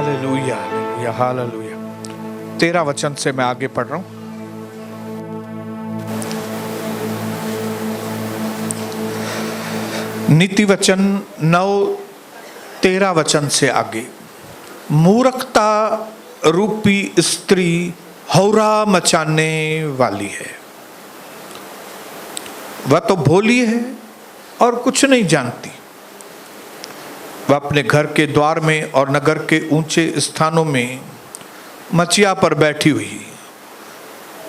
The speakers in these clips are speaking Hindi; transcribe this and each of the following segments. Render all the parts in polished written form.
Hallelujah, hallelujah, hallelujah. 13 वचन से मैं आगे पढ़ रहा हूं। नीति वचन 9-13 वचन से आगे। मूर्खता रूपी स्त्री हौरा मचाने वाली है। वह तो भोली है और कुछ नहीं जानती। वह अपने घर के द्वार में और नगर के ऊंचे स्थानों में मचिया पर बैठी हुई,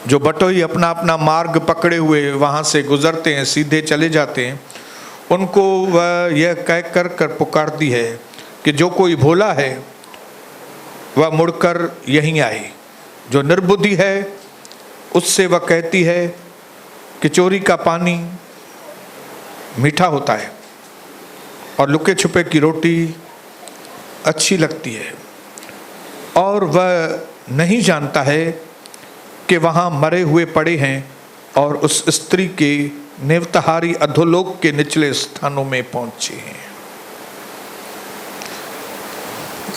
जो बटोही अपना अपना मार्ग पकड़े हुए वहां से गुजरते हैं, सीधे चले जाते हैं, उनको वह यह कह कर पुकारती है कि जो कोई भोला है वह मुड़कर यहीं आए। जो निर्बुद्धि है उससे वह कहती है कि चोरी का पानी मीठा होता है और लुके छुपे की रोटी अच्छी लगती है, और वह नहीं जानता है कि वहाँ मरे हुए पड़े हैं और उस स्त्री के नेवतहारी अधोलोक के निचले स्थानों में पहुंचे हैं।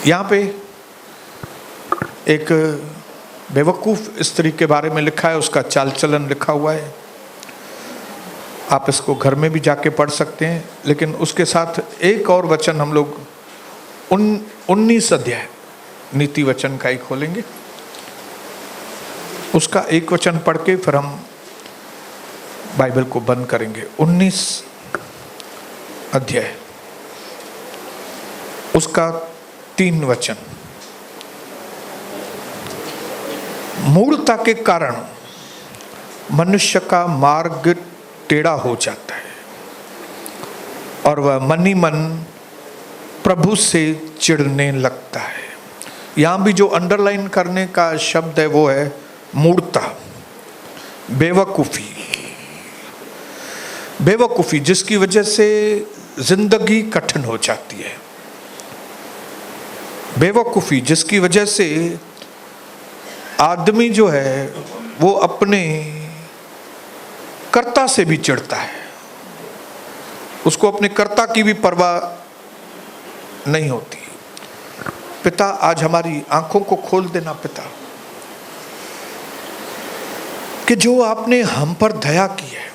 यहाँ पे एक बेवकूफ़ स्त्री के बारे में लिखा है, उसका चाल चलन लिखा हुआ है। आप इसको घर में भी जाके पढ़ सकते हैं, लेकिन उसके साथ एक और वचन हम लोग 19 अध्याय नीति वचन का ही खोलेंगे। उसका एक वचन पढ़ के फिर हम बाइबल को बंद करेंगे। 19 अध्याय उसका 3 वचन। मूढ़ता के कारण मनुष्य का मार्ग टेढ़ा हो जाता है और वह मन ही मन प्रभु से चिढ़ने लगता है। यहाँ भी जो अंडरलाइन करने का शब्द है वो है मूढ़ता, बेवकूफ़ी। बेवकूफ़ी जिसकी वजह से जिंदगी कठिन हो जाती है। बेवकूफ़ी जिसकी वजह से आदमी जो है वो अपने कर्ता से भी चिढ़ता है, उसको अपने कर्ता की भी परवाह नहीं होती। पिता आज हमारी आंखों को खोल देना पिता, कि जो आपने हम पर दया की है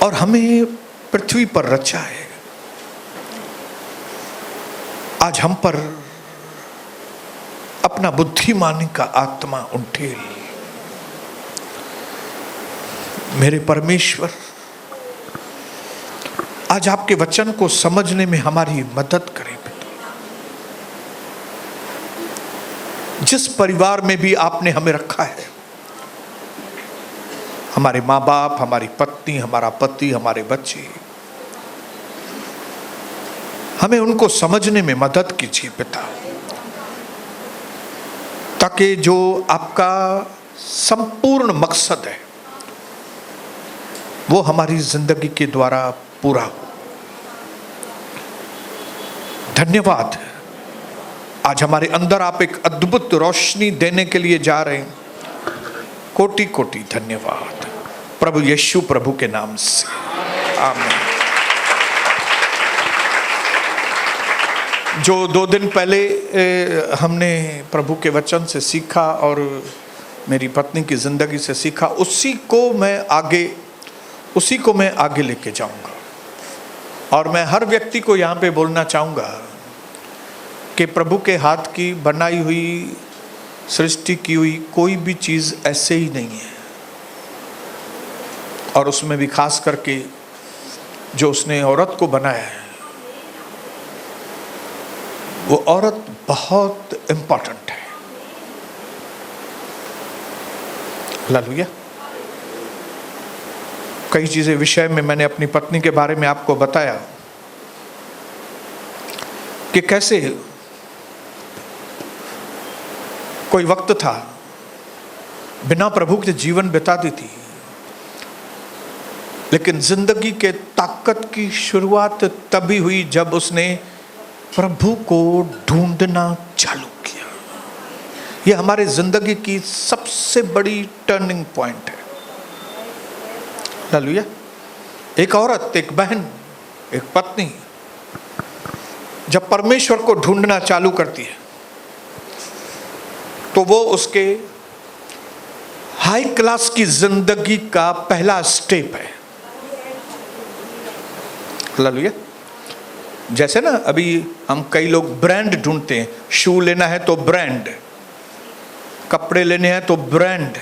और हमें पृथ्वी पर रचा है, आज हम पर अपना बुद्धिमानी का आत्मा उंठेल। मेरे परमेश्वर, आज आपके वचन को समझने में हमारी मदद करें पिता। जिस परिवार में भी आपने हमें रखा है, हमारे माँ बाप, हमारी पत्नी, हमारा पति, हमारे बच्चे, हमें उनको समझने में मदद कीजिए पिता, ताकि जो आपका संपूर्ण मकसद है वो हमारी जिंदगी के द्वारा पूरा हो। धन्यवाद, आज हमारे अंदर आप एक अद्भुत रोशनी देने के लिए जा रहे हैं। कोटि कोटि धन्यवाद प्रभु यीशु प्रभु के नाम से, आमीन। जो 2 दिन पहले हमने प्रभु के वचन से सीखा और मेरी पत्नी की जिंदगी से सीखा, उसी को मैं आगे लेके जाऊंगा। और मैं हर व्यक्ति को यहाँ पे बोलना चाहूँगा कि प्रभु के हाथ की बनाई हुई, सृष्टि की हुई कोई भी चीज़ ऐसे ही नहीं है, और उसमें भी खास करके जो उसने औरत को बनाया है, वो औरत बहुत इंपॉर्टेंट है। हालेलुया। कई चीज़ें विषय में मैंने अपनी पत्नी के बारे में आपको बताया कि कैसे कोई वक्त था बिना प्रभु के जीवन बिताती थी, लेकिन जिंदगी के ताकत की शुरुआत तभी हुई जब उसने प्रभु को ढूंढना चालू किया। यह हमारे जिंदगी की सबसे बड़ी टर्निंग पॉइंट है। हालेलुया। एक औरत, एक बहन, एक पत्नी जब परमेश्वर को ढूंढना चालू करती है तो वो उसके हाई क्लास की जिंदगी का पहला स्टेप है। हालेलुया। जैसे ना अभी हम कई लोग ब्रांड ढूंढते हैं, शू लेना है तो ब्रांड, कपड़े लेने हैं तो ब्रांड,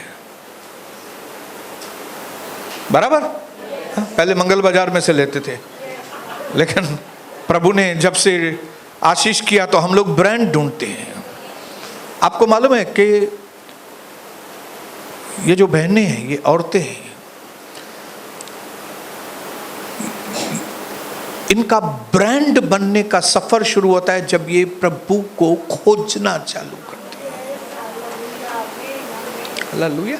बराबर। पहले मंगल बाजार में से लेते थे, लेकिन प्रभु ने जब से आशीष किया तो हम लोग ब्रांड ढूंढते हैं। आपको मालूम है कि ये जो बहनें हैं, ये औरतें हैं, इनका ब्रांड बनने का सफर शुरू होता है जब ये प्रभु को खोजना चालू करती है। हालेलुया।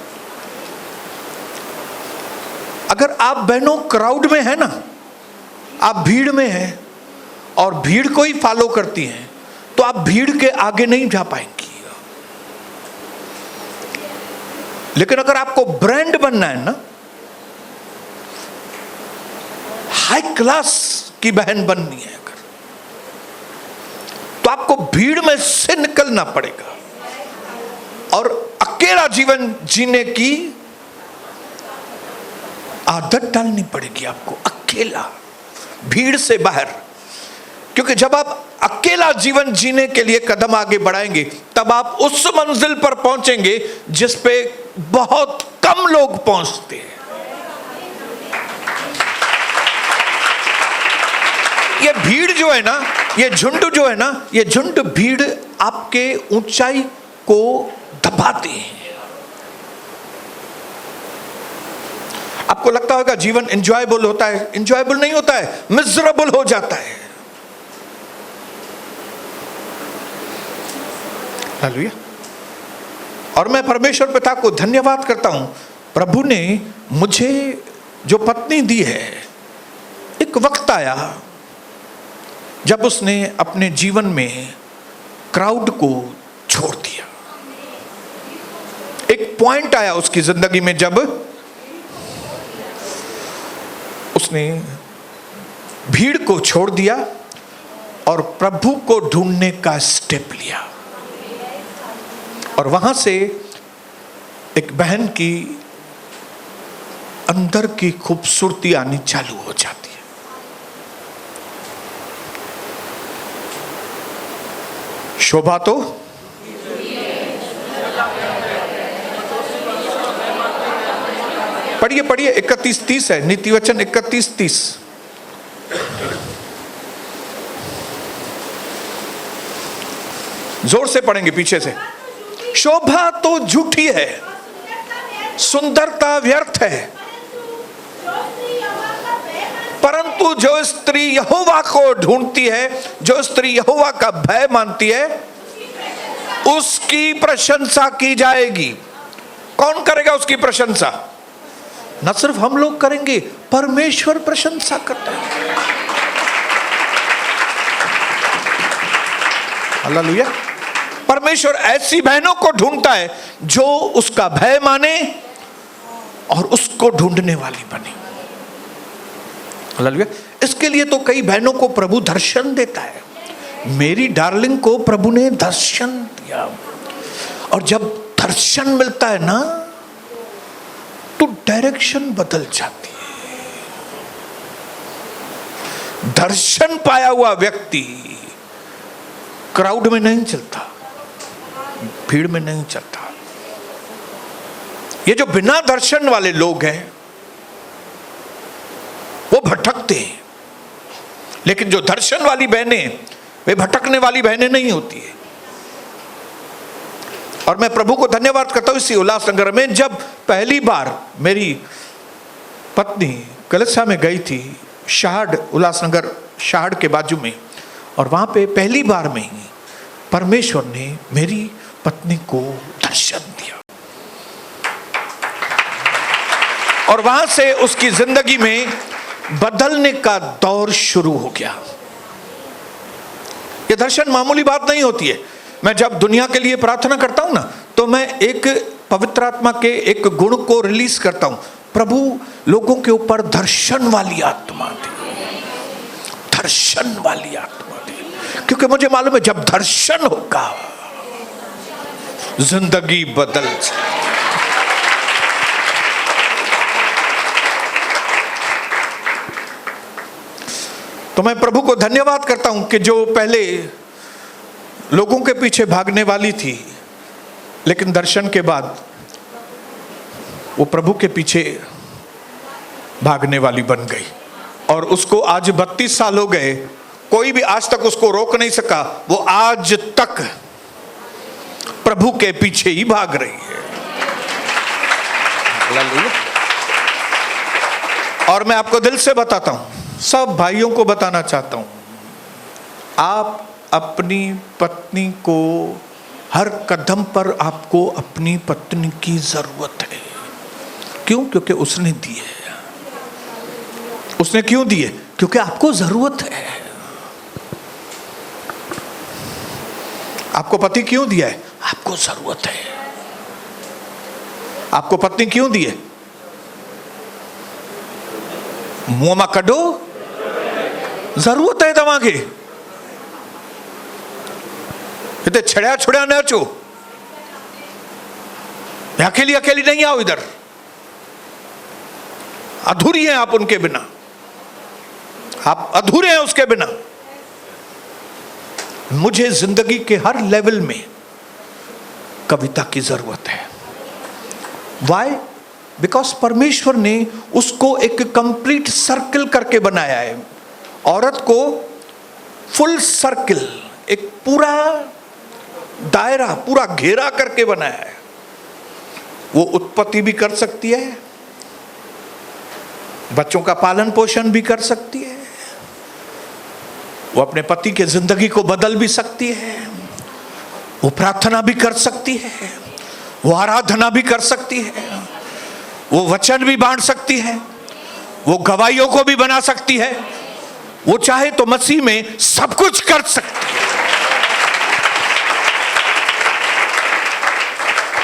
अगर आप बहनों क्राउड में है ना, आप भीड़ में हैं और भीड़ को ही फॉलो करती हैं, तो आप भीड़ के आगे नहीं जा पाएंगी। लेकिन अगर आपको ब्रांड बनना है ना, हाई क्लास की बहन बननी है अगर, तो आपको भीड़ में से निकलना पड़ेगा और अकेला जीवन जीने की आदत डालनी पड़ेगी आपको, अकेला, भीड़ से बाहर। क्योंकि जब आप अकेला जीवन जीने के लिए कदम आगे बढ़ाएंगे, तब आप उस मंजिल पर पहुंचेंगे जिस पे बहुत कम लोग पहुंचते हैं। ये भीड़ जो है ना, ये झुंड जो है ना, ये झुंड भीड़ आपके ऊंचाई को दबाते हैं। आपको लगता होगा जीवन एंजॉयबल होता है, एंजॉयबल नहीं होता है, मिजरेबल हो जाता है। हालेलुया। और मैं परमेश्वर पिता को धन्यवाद करता हूं, प्रभु ने मुझे जो पत्नी दी है, एक वक्त आया जब उसने अपने जीवन में क्राउड को छोड़ दिया। एक पॉइंट आया उसकी जिंदगी में जब उसने भीड़ को छोड़ दिया और प्रभु को ढूंढने का स्टेप लिया। और वहां से एक बहन की अंदर की खूबसूरती आनी चालू हो जाती है। शोभा तो पढ़िए पढ़िए 31-30 है, नीति वचन 31-30। जोर से पढ़ेंगे पीछे से। शोभा तो झूठी है, सुंदरता व्यर्थ है, परंतु जो स्त्री यहोवा को ढूंढती है, जो स्त्री यहोवा का भय मानती है, उसकी प्रशंसा की जाएगी। कौन करेगा उसकी प्रशंसा? न सिर्फ हम लोग करेंगे, परमेश्वर प्रशंसा करता है। हालेलुया। परमेश्वर ऐसी बहनों को ढूंढता है जो उसका भय माने और उसको ढूंढने वाली बने। हालेलुया। इसके लिए तो कई बहनों को प्रभु दर्शन देता है। मेरी डार्लिंग को प्रभु ने दर्शन दिया, और जब दर्शन मिलता है ना, तो डायरेक्शन बदल जाती है। दर्शन पाया हुआ व्यक्ति क्राउड में नहीं चलता, भीड़ में नहीं चलता। ये जो बिना दर्शन वाले लोग हैं वो भटकते हैं, लेकिन जो दर्शन वाली बहनें, वे भटकने वाली बहनें नहीं होती है। और मैं प्रभु को धन्यवाद करता हूं इसी उल्लासनगर में, जब पहली बार मेरी पत्नी कलसा में गई थी, शहाड, उल्लासनगर शहाड के बाजू में, और वहां पे पहली बार में ही परमेश्वर ने मेरी पत्नी को दर्शन दिया, और वहां से उसकी जिंदगी में बदलने का दौर शुरू हो गया। ये दर्शन मामूली बात नहीं होती है। मैं जब दुनिया के लिए प्रार्थना करता हूं ना, तो मैं एक पवित्र आत्मा के एक गुण को रिलीज करता हूं। प्रभु लोगों के ऊपर दर्शन वाली आत्मा दे, दर्शन वाली आत्मा दे। क्योंकि मुझे मालूम है जब दर्शन होगा जिंदगी बदल जाए। तो मैं प्रभु को धन्यवाद करता हूं कि जो पहले लोगों के पीछे भागने वाली थी, लेकिन दर्शन के बाद वो प्रभु के पीछे भागने वाली बन गई। और उसको आज 32 साल हो गए, कोई भी आज तक उसको रोक नहीं सका। वो आज तक प्रभु के पीछे ही भाग रही है। और मैं आपको दिल से बताता हूं, सब भाइयों को बताना चाहता हूं, आप अपनी पत्नी को हर कदम पर आपको अपनी पत्नी की जरूरत है। क्यों? क्योंकि उसने दी है। उसने क्यों दी है? क्योंकि आपको जरूरत है। आपको पति क्यों दिया है? आपको जरूरत है। आपको पत्नी क्यों दी है? मुंह में कढो, जरूरत है तव्हांखे। इतने छड़िया छुड़िया न अचो, अकेली अकेली नहीं आओ इधर। अधूरी हैं आप उनके बिना, आप अधूरे हैं उसके बिना। मुझे जिंदगी के हर लेवल में कविता की जरूरत है। वाई? बिकॉज परमेश्वर ने उसको एक कंप्लीट सर्कल करके बनाया है। औरत को फुल सर्कल, एक पूरा दायरा, पूरा घेरा करके बनाया है। वो उत्पत्ति भी कर सकती है, बच्चों का पालन पोषण भी कर सकती है, वो अपने पति के जिंदगी को बदल भी सकती है, वो प्रार्थना भी कर सकती है, वो आराधना भी कर सकती है, वो वचन भी बांट सकती है, वो गवाहियों को भी बना सकती है। वो चाहे तो मसीह में सब कुछ कर सकती है।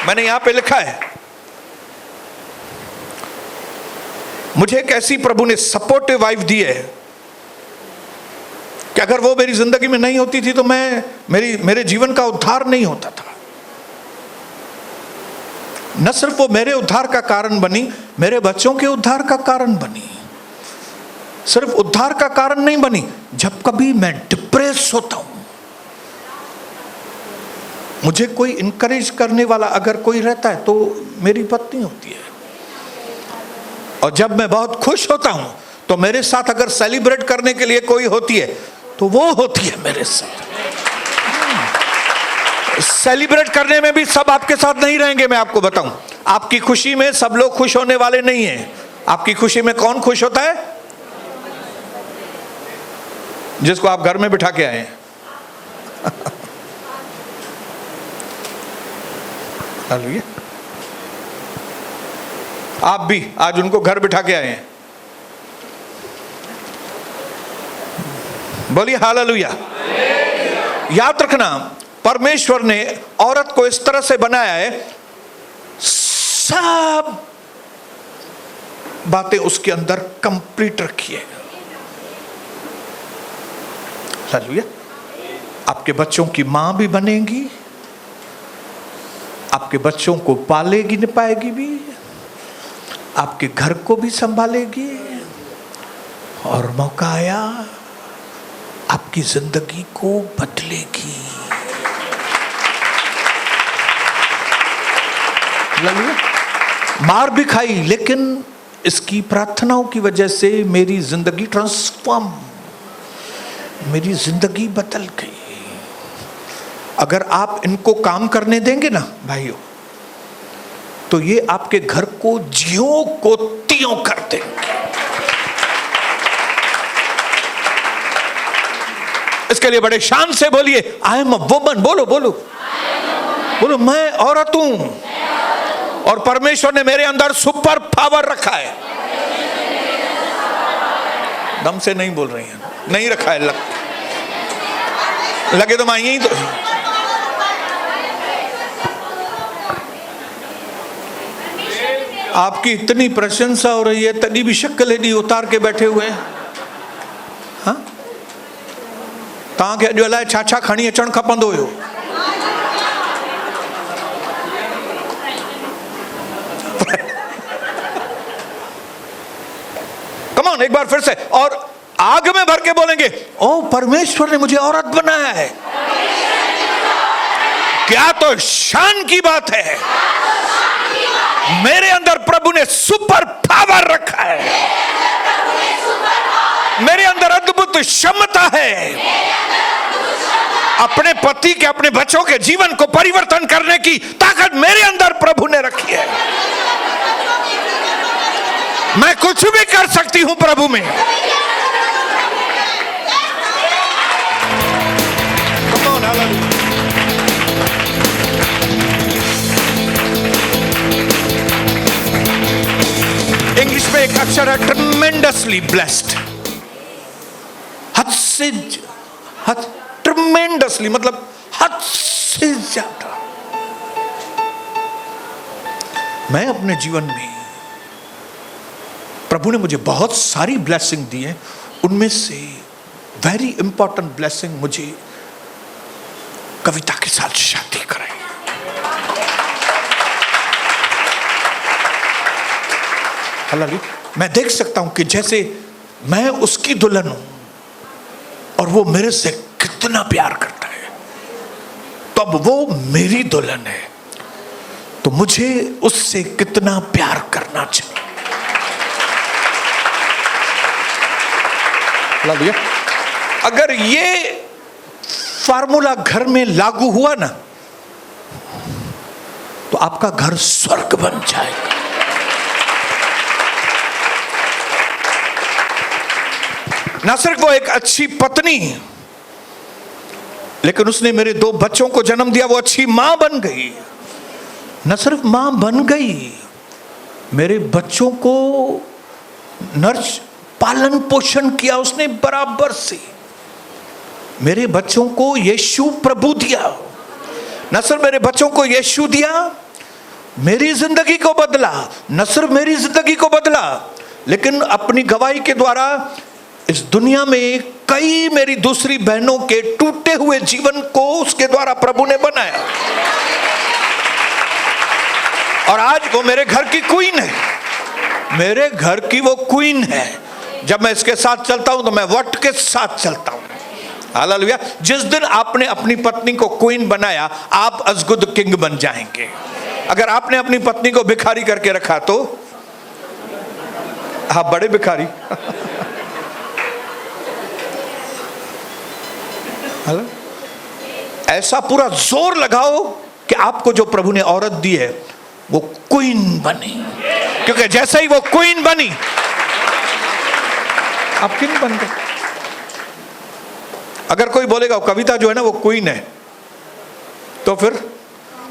मैंने यहां पे लिखा है, मुझे एक ऐसी प्रभु ने सपोर्टिव वाइफ दी है कि अगर वो मेरी जिंदगी में नहीं होती थी तो मेरे जीवन का उद्धार नहीं होता था। न सिर्फ वो मेरे उद्धार का कारण बनी, मेरे बच्चों के उद्धार का कारण बनी। सिर्फ उद्धार का कारण नहीं बनी, जब कभी मैं डिप्रेस होता हूं, मुझे कोई इनकरेज करने वाला अगर कोई रहता है तो मेरी पत्नी होती है। और जब मैं बहुत खुश होता हूं तो मेरे साथ अगर सेलिब्रेट करने के लिए कोई होती है तो वो होती है मेरे साथ। सेलिब्रेट करने में भी सब आपके साथ नहीं रहेंगे। मैं आपको बताऊं, आपकी खुशी में सब लोग खुश होने वाले नहीं हैं। आपकी खुशी में कौन खुश होता है? जिसको आप घर में बिठा के आए हैं। हालेलुया। आप भी आज उनको घर बिठा के आए हैं। बोलिए हालेलुया। याद रखना, परमेश्वर ने औरत को इस तरह से बनाया है, सब बातें उसके अंदर कंप्लीट रखी है। हालेलुया। आपके बच्चों की मां भी बनेगी, आपके बच्चों को पालेगी निपाएगी भी, आपके घर को भी संभालेगी, और मौका आया आपकी जिंदगी को बदलेगी। मार भी खाई, लेकिन इसकी प्रार्थनाओं की वजह से मेरी जिंदगी ट्रांसफॉर्म, मेरी जिंदगी बदल गई। अगर आप इनको काम करने देंगे ना भाइयों, तो ये आपके घर को ज्यों को त्यों कर देंगे। इसके लिए बड़े शान से बोलिए, आई एम अ वुमन। बोलो बोलो बोलो, मैं औरत हूं और परमेश्वर ने मेरे अंदर सुपर पावर रखा है। दम से नहीं बोल रही हैं, नहीं रखा है। लगे तो मैं यही तो। आपकी इतनी प्रशंसा हो रही है, तभी भी शक्ल एडी उतार के बैठे हुए हैं। हाँ, तव्हांखे अॼु अलाए छा छा खणी अचणु खपंदो हुयो। कम ऑन, एक बार फिर से, और आग में भर के बोलेंगे, ओ परमेश्वर ने मुझे औरत बनाया है। क्या तो शान की बात है। मेरे अंदर प्रभु ने सुपर पावर रखा है, मेरे अंदर अद्भुत क्षमता है अपने पति के, अपने बच्चों के जीवन को परिवर्तन करने की ताकत मेरे अंदर प्रभु ने रखी है। मैं कुछ भी कर सकती हूं प्रभु में। Come on, hallelujah. इंग्लिश में एक अक्षर है ट्रेमेंडसली ब्लेस्ड। ट्रेमेंडसली मतलब हद से ज्यादा। मैं अपने जीवन में प्रभु ने मुझे बहुत सारी ब्लेसिंग दी है, उनमें से वेरी इंपॉर्टेंट ब्लेसिंग मुझे कविता के साथ शादी कराई। मैं देख सकता हूं कि जैसे मैं उसकी दुल्हन हूं और वो मेरे से कितना प्यार करता है, तो अब वो मेरी दुल्हन है तो मुझे उससे कितना प्यार करना चाहिए। अगर ये फार्मूला घर में लागू हुआ ना, तो आपका घर स्वर्ग बन जाएगा। ना सिर्फ वो एक अच्छी पत्नी, लेकिन उसने मेरे 2 बच्चों को जन्म दिया, वो अच्छी मां बन गई। न सिर्फ मां बन गई, मेरे बच्चों को नर्स पालन पोषण किया उसने बराबर से। मेरे बच्चों को यीशु प्रभु दिया। न सिर्फ मेरे बच्चों को यीशु दिया, मेरी जिंदगी को बदला। न सिर्फ मेरी जिंदगी को बदला, लेकिन अपनी गवाही के द्वारा इस दुनिया में कई मेरी दूसरी बहनों के टूटे हुए जीवन को उसके द्वारा प्रभु ने बनाया। और आज वो मेरे घर की क्वीन है। मेरे घर की वो क्वीन है। जब मैं इसके साथ चलता हूं तो मैं वट के साथ चलता हूं। हालेलुया। जिस दिन आपने अपनी पत्नी को क्वीन बनाया, आप अस गुड किंग बन जाएंगे। अगर आपने अपनी पत्नी को भिखारी करके रखा तो आप बड़े भिखारी। ऐसा पूरा जोर लगाओ कि आपको जो प्रभु ने औरत दी है वो क्वीन बनी, क्योंकि जैसे ही वो क्वीन बनी आप किंग बन गए। अगर कोई बोलेगा वो कविता जो है ना वो क्वीन है, तो फिर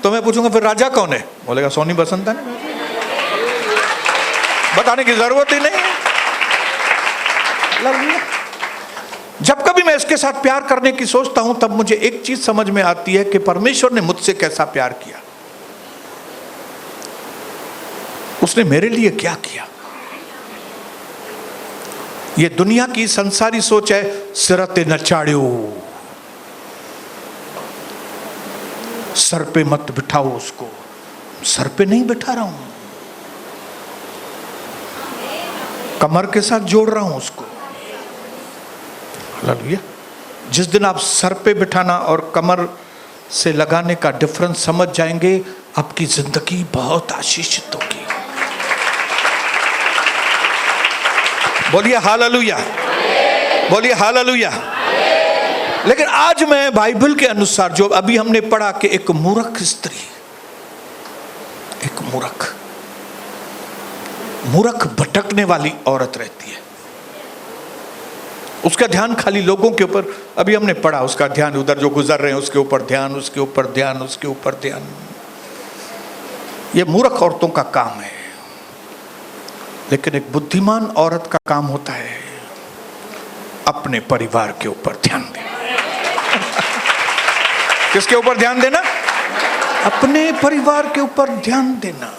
तो मैं पूछूंगा फिर राजा कौन है? बोलेगा सोनी बसंत है। बताने की जरूरत ही नहीं। जब कभी मैं इसके साथ प्यार करने की सोचता हूं, तब मुझे एक चीज समझ में आती है कि परमेश्वर ने मुझसे कैसा प्यार किया, उसने मेरे लिए क्या किया। ये दुनिया की संसारी सोच है, सिर ते न चाड़ियो, सर पे मत बिठाओ उसको। सर पे नहीं बिठा रहा हूं, कमर के साथ जोड़ रहा हूं उसको। हालेलुया। जिस दिन आप सर पे बिठाना और कमर से लगाने का डिफरेंस समझ जाएंगे, आपकी जिंदगी बहुत आशीषित होगी। बोलिए हालेलुया, बोलिए हालेलुया। लेकिन आज मैं बाइबल के अनुसार जो अभी हमने पढ़ा कि एक मूर्ख स्त्री, एक मूर्ख भटकने वाली औरत रहती है, उसका ध्यान खाली लोगों के ऊपर, अभी हमने पढ़ा उसका ध्यान उधर जो गुजर रहे हैं उसके ऊपर ध्यान, उसके ऊपर ध्यान, उसके ऊपर ध्यान। ये मूर्ख औरतों का काम है। लेकिन एक बुद्धिमान औरत का काम होता है अपने परिवार के ऊपर ध्यान देना। किसके ऊपर ध्यान देना? अपने परिवार के ऊपर ध्यान देना।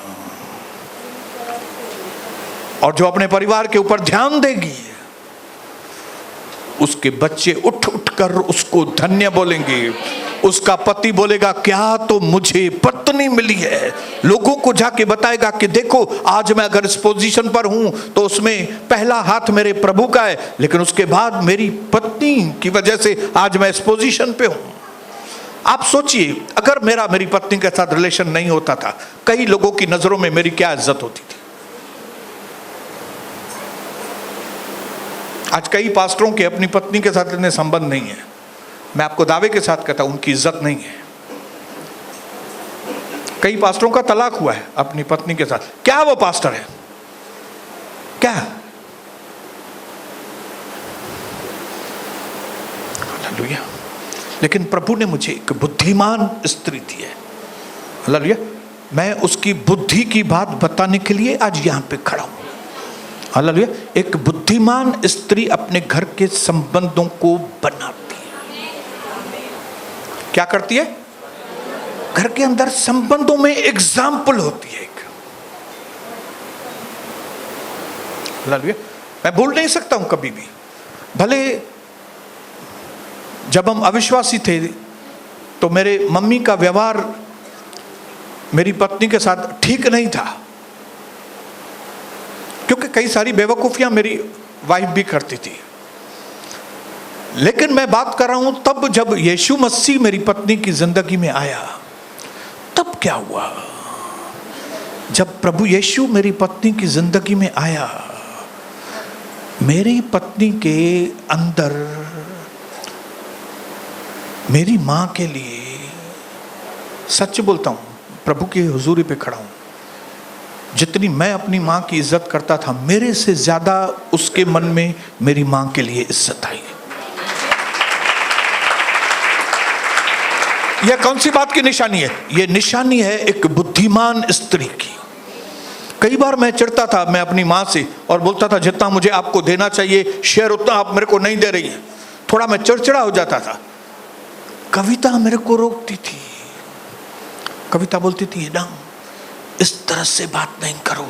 और जो अपने परिवार के ऊपर ध्यान देगी, उसके बच्चे उठ उठ कर उसको धन्य बोलेंगे। उसका पति बोलेगा क्या तो मुझे पत्नी मिली है, लोगों को जाके बताएगा कि देखो आज मैं अगर इस पोजीशन पर हूं तो उसमें पहला हाथ मेरे प्रभु का है, लेकिन उसके बाद मेरी पत्नी की वजह से आज मैं इस पोजीशन पे हूं। आप सोचिए अगर मेरी पत्नी के साथ रिलेशन नहीं होता था, कई लोगों की नजरों में मेरी क्या इज्जत होती थी। आज कई पास्टरों के अपनी पत्नी के साथ इतने संबंध नहीं है, मैं आपको दावे के साथ कहता हूं उनकी इज्जत नहीं है। कई पास्टरों का तलाक हुआ है अपनी पत्नी के साथ। क्या वो पास्टर है? क्या? हालेलुया। लेकिन प्रभु ने मुझे एक बुद्धिमान स्त्री दी है। हालेलुया। मैं उसकी बुद्धि की बात बताने के लिए आज यहां पे खड़ा हूं। हालेलुया। एक बुद्धिमान स्त्री अपने घर के संबंधों को बनाती है। क्या करती है? घर के अंदर संबंधों में एग्जाम्पल होती है एक। हालेलुया। मैं भूल नहीं सकता हूं कभी भी, भले जब हम अविश्वासी थे तो मेरे मम्मी का व्यवहार मेरी पत्नी के साथ ठीक नहीं था, क्योंकि कई सारी बेवकूफियां मेरी वाइफ भी करती थी। लेकिन मैं बात कर रहा हूं तब जब यीशु मसीह मेरी पत्नी की जिंदगी में आया, तब क्या हुआ? जब प्रभु यीशु मेरी पत्नी की जिंदगी में आया, मेरी पत्नी के अंदर मेरी मां के लिए, सच बोलता हूं, प्रभु की हुजूरी पे खड़ा हूं, जितनी मैं अपनी मां की इज्जत करता था, मेरे से ज्यादा उसके मन में मेरी मां के लिए इज्जत आई। यह कौन सी बात की निशानी है? यह निशानी है एक बुद्धिमान स्त्री की। कई बार मैं चिढ़ता था मैं अपनी मां से और बोलता था जितना मुझे आपको देना चाहिए शेयर उतना आप मेरे को नहीं दे रही है। थोड़ा मैं चिड़चिड़ा हो जाता था। कविता मेरे को रोकती थी। कविता बोलती थी ना, इस तरह से बात नहीं करो,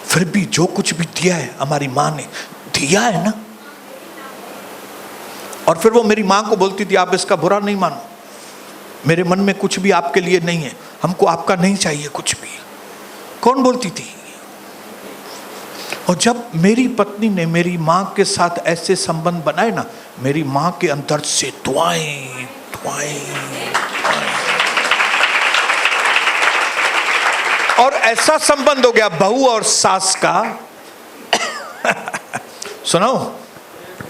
फिर भी जो कुछ भी दिया है हमारी मां ने दिया है ना। और फिर वो मेरी मां को बोलती थी आप इसका बुरा नहीं मानो, मेरे मन में कुछ भी आपके लिए नहीं है, हमको आपका नहीं चाहिए कुछ भी। कौन बोलती थी? और जब मेरी पत्नी ने मेरी मां के साथ ऐसे संबंध बनाए ना, मेरी मां के अंदर से दुआएं और ऐसा संबंध हो गया बहू और सास का सुनो,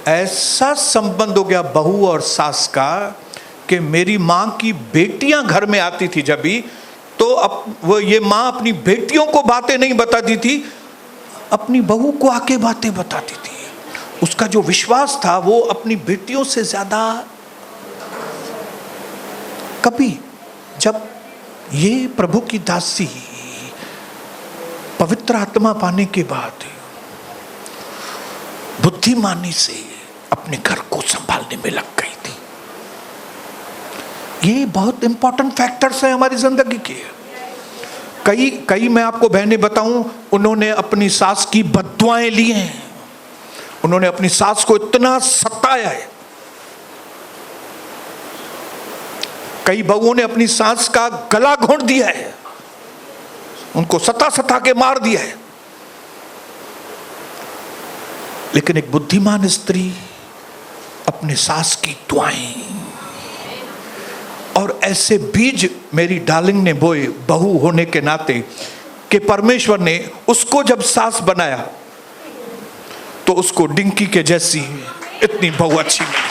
ऐसा संबंध हो गया बहू और सास का कि मेरी मां की बेटियां घर में आती थी जब भी, तो अब वो ये मां अपनी बेटियों को बातें नहीं बताती थी, अपनी बहू को आके बातें बताती थी। उसका जो विश्वास था वो अपनी बेटियों से ज्यादा। कभी जब ये प्रभु की दासी पवित्र आत्मा पाने के बाद बुद्धिमानी से अपने घर को संभालने में लग गई थी। ये बहुत इंपॉर्टेंट फैक्टर्स हैं हमारी जिंदगी के। कई मैं आपको बहनें बताऊं, उन्होंने अपनी सास की बद्दुआएं ली हैं, उन्होंने अपनी सास को इतना सताया है। कई बहुओं ने अपनी सास का गला घोंट दिया है, उनको सता के मार दिया है। लेकिन एक बुद्धिमान स्त्री अपने सास की दुआएं और ऐसे बीज मेरी डार्लिंग ने बोए बहू होने के नाते कि परमेश्वर ने उसको जब सास बनाया तो उसको डिंकी के जैसी इतनी बहू अच्छी मिली।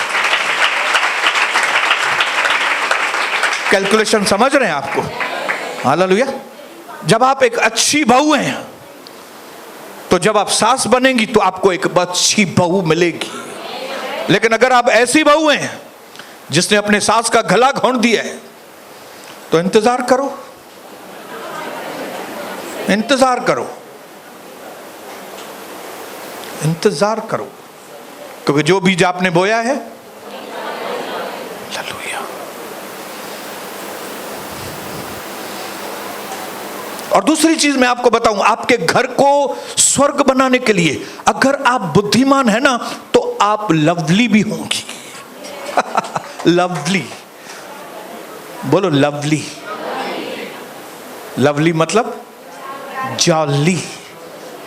कैलकुलेशन समझ रहे हैं आपको? हालेलुया। जब आप एक अच्छी बहू हैं तो जब आप सास बनेंगी तो आपको एक अच्छी बहू मिलेगी। लेकिन अगर आप ऐसी बहू हैं जिसने अपने सास का गला घोंट दिया है तो इंतजार करो, इंतजार करो, इंतजार करो, क्योंकि जो बीज आपने बोया है, हालेलुया। और दूसरी चीज मैं आपको बताऊं, आपके घर को स्वर्ग बनाने के लिए अगर आप बुद्धिमान है ना तो आप लवली भी होंगी। लवली। बोलो लवली। लवली मतलब जॉली।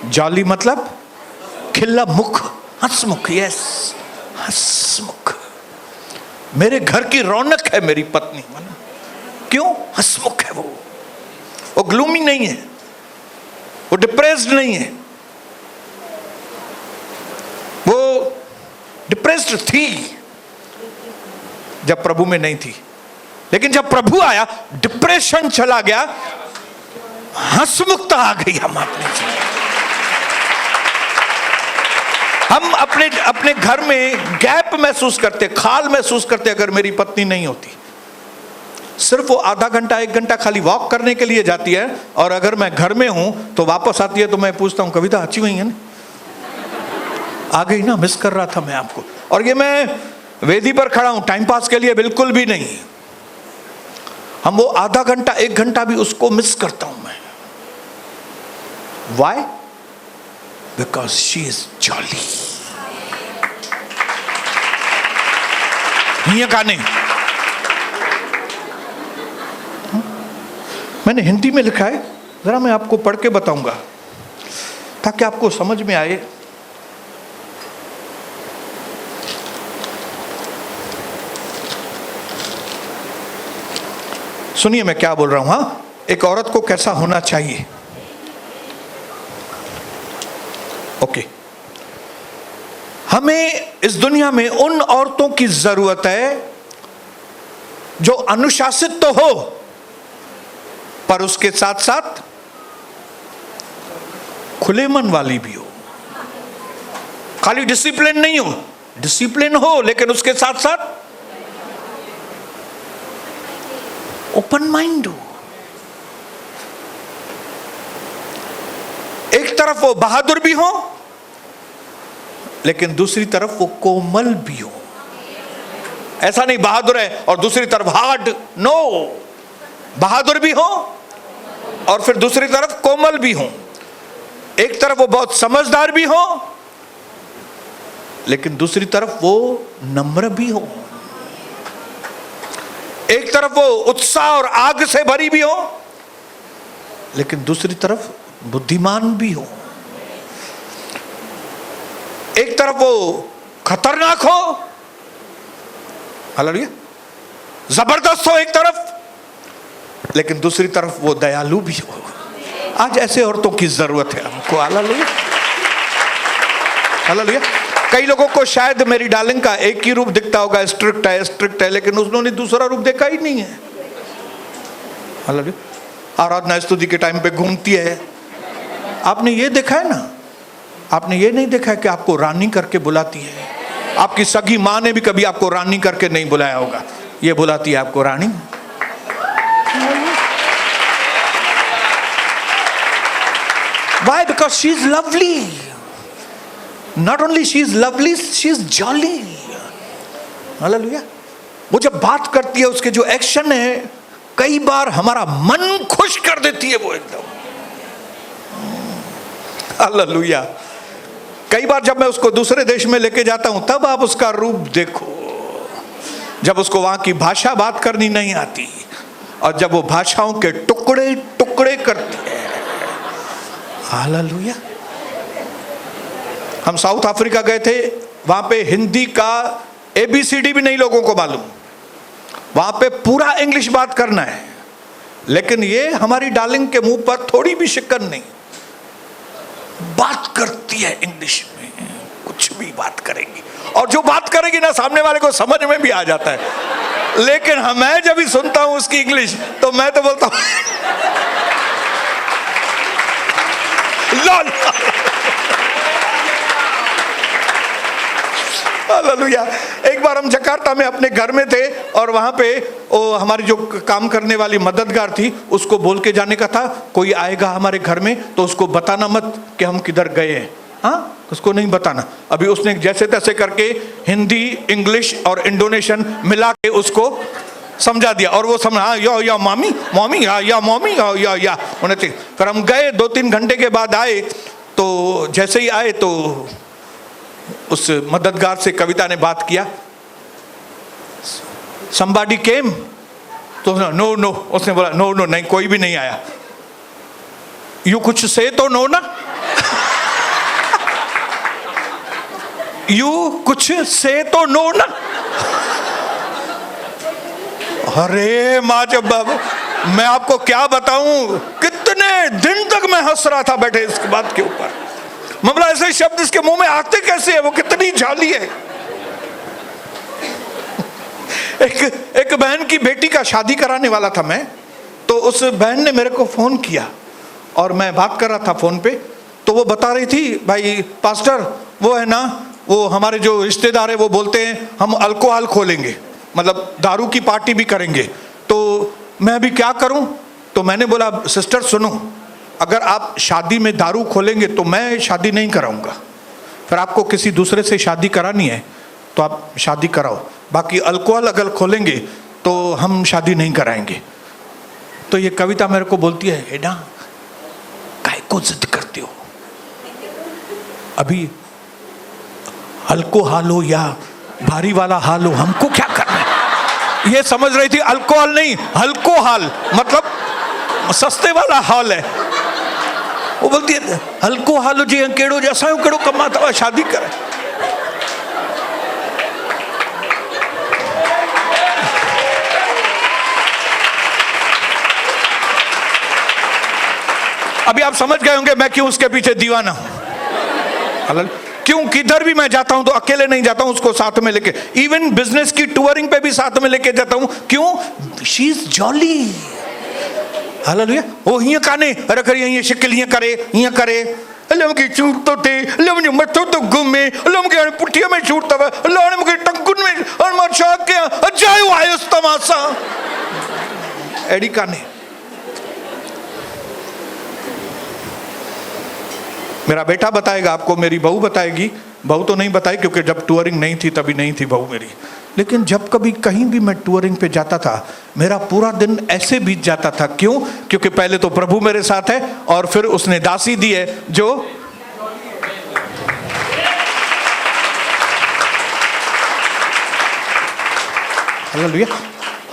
जॉली मतलब खिला मुख, हंसमुख। यस, हंसमुख। मेरे घर की रौनक है मेरी पत्नी। क्यों? हंसमुख है वो ग्लूमी नहीं है, वो डिप्रेस्ड नहीं है। वो डिप्रेस्ड थी जब प्रभु में नहीं थी, लेकिन जब प्रभु आया डिप्रेशन चला गया, हंसमुखता आ गई हम अपने जीवन। हम अपने घर में गैप महसूस करते, खाल महसूस करते अगर मेरी पत्नी नहीं होती। सिर्फ वो आधा घंटा 1 घंटा खाली वॉक करने के लिए जाती है, और अगर मैं घर में हूं तो वापस आती है तो मैं पूछता हूं कविता अच्छी हुई है ना, आ गई ना, मिस कर रहा था मैं आपको। और ये मैं वेदी पर खड़ा हूं टाइम पास के लिए बिल्कुल भी नहीं। हम वो आधा घंटा 1 घंटा भी उसको मिस करता हूं मैं। Why? Because she is jolly. ये गाने मैंने हिंदी में लिखा है, जरा मैं आपको पढ़ के बताऊंगा ताकि आपको समझ में आए। सुनिए मैं क्या बोल रहा हूं। हाँ, एक औरत को कैसा होना चाहिए। ओके, हमें इस दुनिया में उन औरतों की जरूरत है जो अनुशासित तो हो, पर उसके साथ साथ खुले मन वाली भी हो। खाली डिसिप्लिन नहीं हो, डिसिप्लिन हो लेकिन उसके साथ साथ ओपन माइंड हो। एक तरफ वो बहादुर भी हो लेकिन दूसरी तरफ वो कोमल भी हो। ऐसा नहीं बहादुर है और दूसरी तरफ हार्ड, नो, बहादुर भी हो और फिर दूसरी तरफ कोमल भी हो। एक तरफ वो बहुत समझदार भी हो लेकिन दूसरी तरफ वो नम्र भी हो। एक तरफ वो उत्साह और आग से भरी भी हो लेकिन दूसरी तरफ बुद्धिमान भी हो। एक तरफ वो खतरनाक हो, हालेलुया, जबरदस्त हो एक तरफ, लेकिन दूसरी तरफ वो दयालु भी हो। आज ऐसे औरतों की जरूरत है हमको। Hallelujah, hallelujah. कई लोगों को शायद मेरी डार्लिंग का एक ही रूप दिखता होगा, स्ट्रिक्ट है, स्ट्रिक्ट है, लेकिन उन्होंने दूसरा रूप देखा ही नहीं है। हालेलुया। आराधना स्तुति के टाइम पे घूमती है, आपने ये देखा है ना? आपने ये नहीं देखा है कि आपको रानी करके बुलाती है? आपकी सगी माँ ने भी कभी आपको रानी करके नहीं बुलाया होगा, ये बुलाती है आपको रानी। Why? Because she is lovely. Not only she is lovely, she is jolly. Hallelujah. वो जब बात करती है उसके जो एक्शन है कई बार हमारा मन खुश कर देती है वो एकदम। हालेलुया। कई बार जब मैं उसको दूसरे देश में लेके जाता हूं तब आप उसका रूप देखो, जब उसको वहां की भाषा बात करनी नहीं आती और जब वो भाषाओं के टुकड़े टुकड़े करती है। हालेलुया। हम साउथ अफ्रीका गए थे, वहां पे हिंदी का ABCD भी नहीं लोगों को मालूम। वहां पे पूरा इंग्लिश बात करना है, लेकिन ये हमारी डार्लिंग के मुंह पर थोड़ी भी शिकन नहीं, बात करती है इंग्लिश में, कुछ भी बात करेगी और जो बात करेगी ना सामने वाले को समझ में भी आ जाता है। लेकिन मैं जब भी सुनता हूं उसकी इंग्लिश तो मैं तो बोलता हूं लॉल। हालेलुया। एक बार हम जकार्ता में अपने घर में थे और वहां पे वो हमारी जो काम करने वाली मददगार थी, उसको बोल के जाने का था कोई आएगा हमारे घर में तो उसको बताना मत कि हम किधर गए हैं। हाँ, उसको नहीं बताना। अभी उसने जैसे तैसे करके हिंदी, इंग्लिश और इंडोनेशियन मिला के उसको समझा दिया और वो समझा हाँ या मामी मॉमी या मॉमी या होने थे। फिर हम गए, 2-3 घंटे के बाद आए तो जैसे ही आए तो उस मददगार से कविता ने बात किया, somebody came? तो नो नो, उसने बोला नो नो, नहीं कोई भी नहीं आया. यू कुछ से तो नो ना, यू कुछ से तो नो ना. अरे माँ जब बाबू, मैं आपको क्या बताऊं, कितने दिन तक मैं हंस रहा था बैठे इस बात के ऊपर. मतलब ऐसे शब्द इसके मुंह में आते कैसे है, वो कितनी जाली है. एक बहन की बेटी का शादी कराने वाला था मैं, तो उस बहन ने मेरे को फोन किया और मैं बात कर रहा था फोन पे. तो वो बता रही थी, भाई पास्टर वो है ना, वो हमारे जो रिश्तेदार है वो बोलते हैं हम अल्कोहल खोलेंगे, मतलब दारू की पार्टी भी करेंगे, तो मैं अभी क्या करूं. तो मैंने बोला सिस्टर सुनो, अगर आप शादी में दारू खोलेंगे तो मैं शादी नहीं कराऊंगा. फिर आपको किसी दूसरे से शादी करानी है तो आप शादी कराओ, बाकी अल्कोहल अगर खोलेंगे तो हम शादी नहीं कराएंगे. तो ये कविता मेरे को बोलती है, हेडा काय को जिद करते हो, अभी अल्कोहल हो या भारी वाला हाल हो, हमको क्या करना है. ये समझ रही थी अल्कोहल नहीं, अल्कोहल मतलब सस्ते वाला हाल है. वो बोलती है अल्कोहल जी केड़ो जैसा केड़ो कमाता हुआ शादी करे. अभी आप समझ गए होंगे मैं क्यों उसके पीछे दीवाना हूं. क्यों, किधर भी मैं जाता हूं तो अकेले नहीं जाता हूं, उसको साथ में लेके. इवन बिजनेस की टूरिंग पे भी साथ में लेके जाता हूं. क्यों, शी इज जॉली. हालेलुया. वो हियां काने अरे करिए हियां शिकल हियां करे हियां करे. अल्लाह की चूट तो थे, अल्लाह मुझे मतो तो गुमे, अल्लाह मुझे पुठिया में छूटता है, अल्लाह ने मुझे टंकुन में और मर शाक के अजायो आयो तमाशा. एडी काने. मेरा बेटा बताएगा आपको, मेरी बहू बताएगी. बहू तो नहीं बताई क्योंकि जब टूरिंग नहीं थी तभी नहीं थी बहू मेरी. लेकिन जब कभी कहीं भी मैं टूरिंग पे जाता था, मेरा पूरा दिन ऐसे बीत जाता था. क्यों, क्योंकि पहले तो प्रभु मेरे साथ है और फिर उसने दासी दी है जो हालेलुया.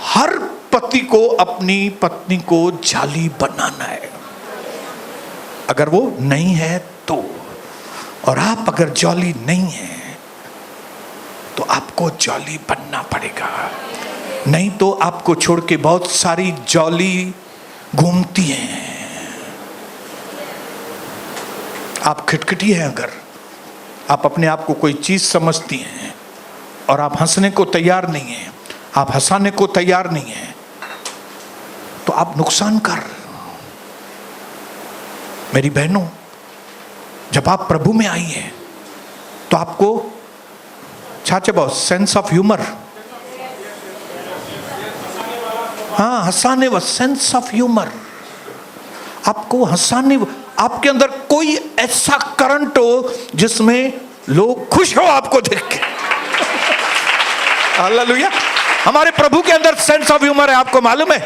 हर पति को अपनी पत्नी को जाली बनाना है. अगर वो नहीं है तो, और आप अगर जॉली नहीं है तो आपको जॉली बनना पड़ेगा. नहीं तो आपको छोड़ के बहुत सारी जॉली घूमती हैं. आप खिटखिटी हैं, अगर आप अपने आप को कोई चीज समझती हैं और आप हंसने को तैयार नहीं हैं, आप हंसाने को तैयार नहीं हैं, तो आप नुकसान कर. मेरी बहनों, जब आप प्रभु में आई हैं तो आपको छाचे बहुत सेंस ऑफ ह्यूमर, हाँ हंसाने व सेंस ऑफ ह्यूमर. आपको हंसाने, आपके अंदर कोई ऐसा करंट हो जिसमें लोग खुश हो आपको देख के. हालेलुया. हमारे प्रभु के अंदर सेंस ऑफ ह्यूमर है, आपको मालूम है.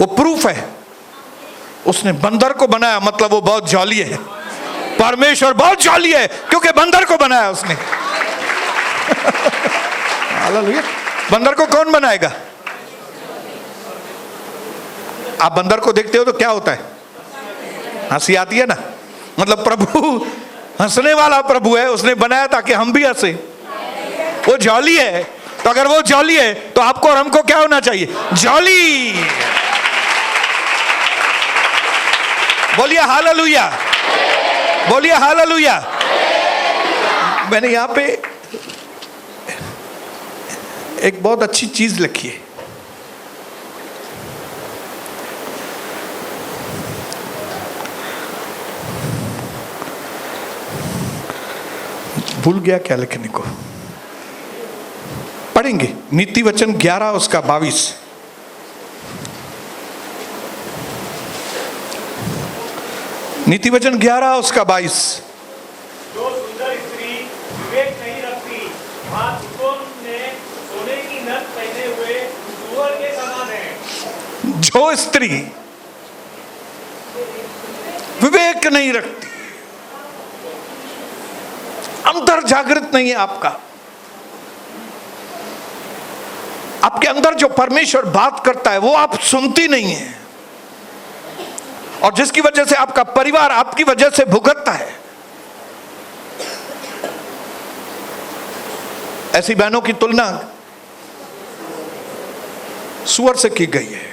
वो प्रूफ है. उसने बंदर को बनाया, मतलब वो बहुत जॉली है. परमेश्वर बहुत जॉली है क्योंकि बंदर को बनाया उसने. हालेलुया. बंदर को कौन बनाएगा? आप बंदर को देखते हो तो क्या होता है? हंसी आती है ना. मतलब प्रभु हंसने वाला प्रभु है, उसने बनाया ताकि हम भी हंसे. वो जॉली है, तो अगर वो जॉली है तो आपको और हमको क्या होना चाहिए? जॉली. बोलिए हालेलुया, बोलिए हालेलुया. मैंने यहां पे एक बहुत अच्छी चीज लिखी है. भूल गया क्या लिखने को. पढ़ेंगे नीति वचन 11 उसका 22. नीति वचन 11 उसका 22. जो सुंदर स्त्री विवेक नहीं रखती, हाथ ने सोने की नथ पहने हुए सूअर के समान है. जो स्त्री विवेक नहीं रखती, अंतर जागृत नहीं है आपका, आपके अंदर जो परमेश्वर बात करता है वो आप सुनती नहीं है, और जिसकी वजह से आपका परिवार आपकी वजह से भुगतता है। ऐसी बहनों की तुलना सुअर से की गई है।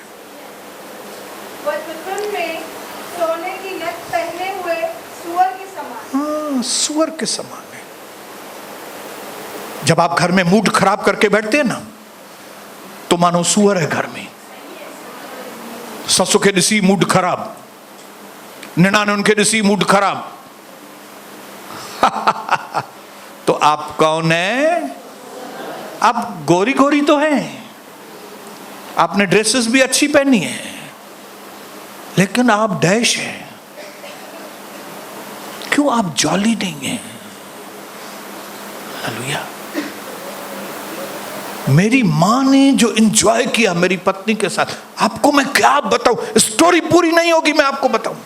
बचपन में सोने की नथ पहने हुए सुअर के समान। सुअर के समान है। जब आप घर में मूड खराब करके बैठते हैं ना, तो मानो सुअर है घर में। ससु के दिसी मूड खराब, निनानन के दिसी मूड खराब। तो आप कौन है? आप गोरी गोरी तो हैं, आपने ड्रेसेस भी अच्छी पहनी है, लेकिन आप डैश हैं। क्यों आप जॉली नहीं हैं? हालेलुया। मेरी मां ने जो एंजॉय किया मेरी पत्नी के साथ, आपको मैं क्या बताऊं, स्टोरी पूरी नहीं होगी, मैं आपको बताऊं।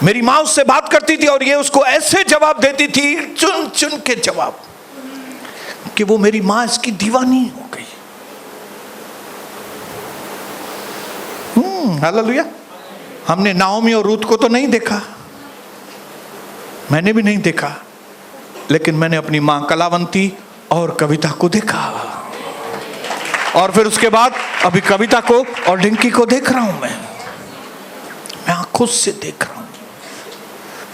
मेरी मां उससे बात करती थी और ये उसको ऐसे जवाब देती थी, चुन चुन के जवाब, कि वो मेरी मां इसकी दीवानी हो गई। हालेलुया। हमने नाओमी और रूथ को तो नहीं देखा, मैंने भी नहीं देखा, लेकिन मैंने अपनी मां कलावंती और कविता को देखा, और फिर उसके बाद अभी कविता को और डिंकी को देख रहा हूं। मैं आंखों से देख रहा हूं,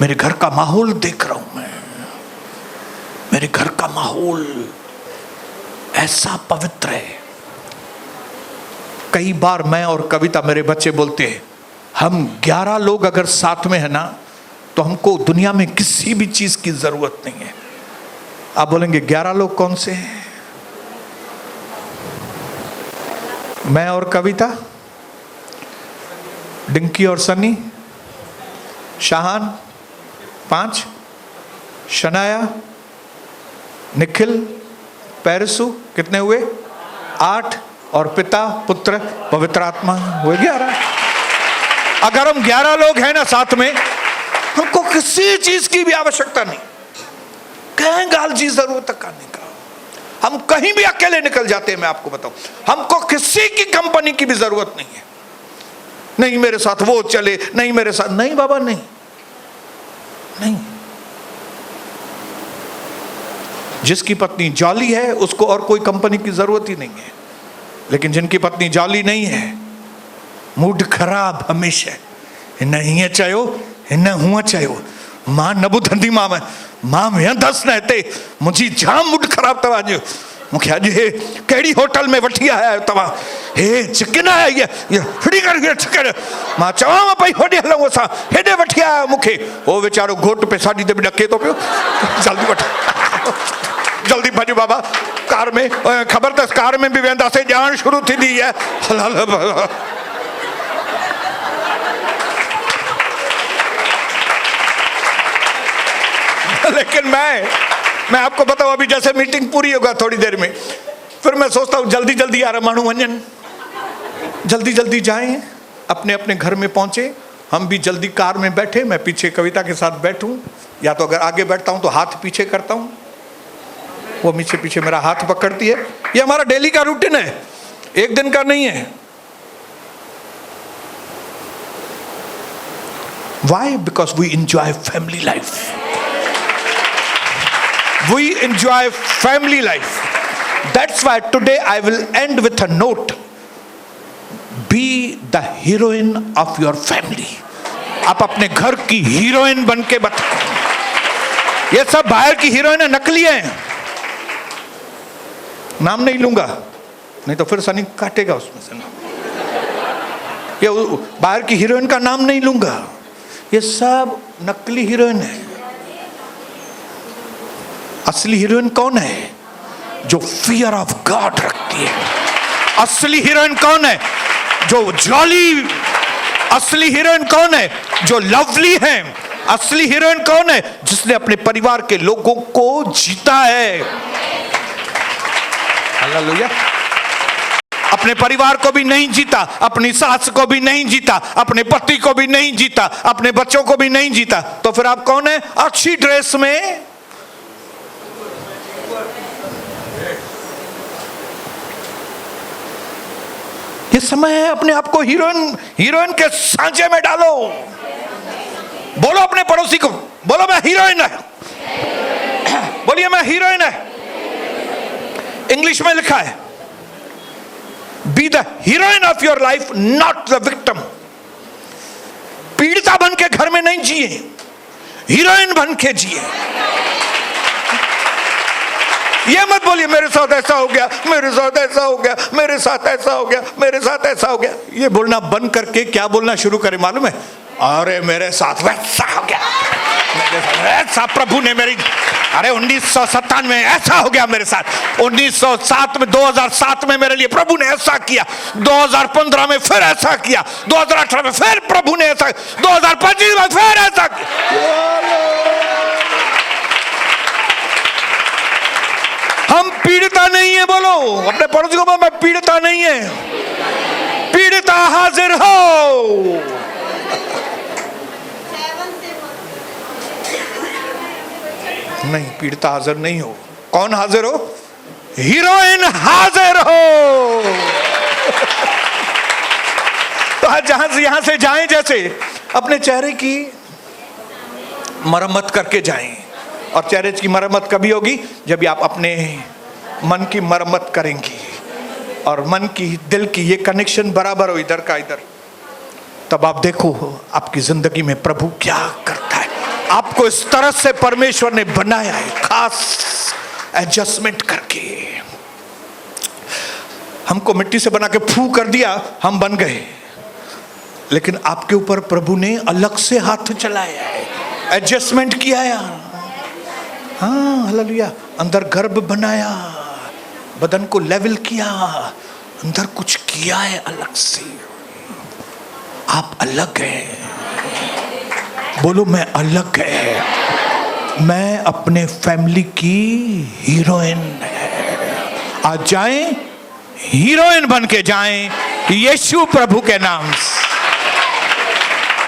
मेरे घर का माहौल देख रहा हूं। मैं मेरे घर का माहौल ऐसा पवित्र है। कई बार मैं और कविता, मेरे बच्चे बोलते हैं, हम 11 लोग अगर साथ में है ना, तो हमको दुनिया में किसी भी चीज की जरूरत नहीं है। आप बोलेंगे 11 लोग कौन से हैं? मैं और कविता, डिंकी और सनी, शाहान 5, शनाया, निखिल, पैरसु, कितने हुए? 8, और पिता, पुत्र, पवित्र आत्मा हुए 11। अगर हम 11 लोग हैं ना साथ में, हमको किसी चीज की भी आवश्यकता नहीं, कहीं गाल जी जरूरत आने का। हम कहीं भी अकेले निकल जाते हैं, मैं आपको बताऊं, हमको किसी की कंपनी की भी जरूरत नहीं है। नहीं मेरे साथ वो चले, नहीं मेरे साथ, नहीं बाबा, नहीं नहीं। जिसकी पत्नी जॉली है उसको और कोई कंपनी की जरूरत ही नहीं है, लेकिन जिनकी पत्नी जॉली नहीं है, मूड खराब हमेशा, नहीं है चाहो हिन हुआ चाहो, मां न ॿुधंदी मां वेहंदस न हिते, मुंहिंजी जाम मूड खराब अथव अॼु, मूंखे अॼु हे कहिड़ी होटल में वठी आया आहियो तव्हां, हे चिकन आहे ये फिड़ी कर चिकन, मां चवां पई होॾे हलूं असां, हेॾे वठी आया आहियो मूंखे। हो वीचारो घोट पे साड़ी ते बि ॾके थो पियो, जल्दी वठ, जल्दी भॼ बाबा, कार में, ख़बर अथसि कार में बि वेंदासीं, ॼाण शुरू थींदी आहे, हल हल। लेकिन मैं आपको बताऊं, अभी जैसे मीटिंग पूरी होगा थोड़ी देर में, फिर मैं सोचता हूं जल्दी जल्दी यार मानू वंजन, जल्दी जल्दी जाएं, अपने अपने घर में पहुंचे। हम भी जल्दी कार में बैठे, मैं पीछे कविता के साथ बैठूं, या तो अगर आगे बैठता हूं तो हाथ पीछे करता हूं, वो पीछे पीछे मेरा हाथ पकड़ती है। ये हमारा डेली का रूटीन है, एक दिन का नहीं है। Why? Because we enjoy family life. We enjoy family life. That's why today I will end with a note. Be the heroine of your family. आप अपने घर की हीरोइन बन के बताओ। ये सब बाहर की हीरोइन है, नकली है। नाम नहीं लूंगा, नहीं तो फिर सनी काटेगा उसमें से नाम। ये बाहर की हीरोइन का नाम नहीं लूंगा, ये सब नकली हीरोइन है। असली हीरोइन कौन है? जो फियर ऑफ गॉड रखती है। असली हीरोइन कौन है? जो जॉली। असली हीरोइन कौन है? जो लवली है। असली हीरोइन कौन है? जिसने अपने परिवार के लोगों को जीता है। हालेलुया। अपने परिवार को भी नहीं जीता, अपनी सास को भी नहीं जीता, अपने पति को भी नहीं जीता, अपने बच्चों को भी नहीं जीता, तो फिर आप कौन है? अच्छी ड्रेस में ये समय है, अपने आप को हीरोइन के सांचे में डालो। बोलो अपने पड़ोसी को, बोलो मैं हीरोइन है, बोलिए मैं हीरोइन है। इंग्लिश में लिखा है, be the heroine of your life, not the victim. पीड़िता बन के घर में नहीं जिए, हीरोइन बन के जिए। ये मत बोलिए मेरे साथ ऐसा हो गया, मेरे साथ ऐसा हो गया, मेरे साथ ऐसा हो गया, मेरे साथ ऐसा हो गया। ये बोलना बंद करके क्या बोलना शुरू करें मालूम है? अरे मेरे साथ वैसा हो गया, मेरे साथ ऐसा प्रभु ने मेरी, अरे 1997 में ऐसा हो गया मेरे साथ, 1907 में 2007 में मेरे लिए प्रभु ने ऐसा किया, 2015 में फिर ऐसा किया, 2018 में फिर प्रभु ने ऐसा, 2025 में फिर ऐसा किया। हम पीड़िता नहीं है, बोलो अपने पड़ोसी को, मैं पीड़िता नहीं है, पीड़िता हाजिर हो। नहीं, पीड़िता हाजिर नहीं हो। कौन हाजिर हो? हीरोइन हाजिर हो। तो आज यहां से जाएं, जैसे अपने चेहरे की मरम्मत करके जाएं। और चेहरे की मरम्मत कभी होगी? जब आप अपने मन की मरम्मत करेंगी और मन की, दिल की ये कनेक्शन बराबर हो, इधर का इधर, तब आप देखो आपकी जिंदगी में प्रभु क्या करता है। आपको इस तरह से परमेश्वर ने बनाया है, खास एडजस्टमेंट करके। हमको मिट्टी से बना के फू कर दिया, हम बन गए, लेकिन आपके ऊपर प्रभु ने अलग से हाथ चलाया है, एडजस्टमेंट किया है। हाँ, हालेलुया। अंदर गर्भ बनाया, बदन को लेवल किया, अंदर कुछ किया है अलग से। आप अलग हैं, बोलो मैं अलग है, मैं अपने फैमिली की हीरोइन है। आज जाएं, हीरोइन बन के जाएं, यीशु प्रभु के नाम से।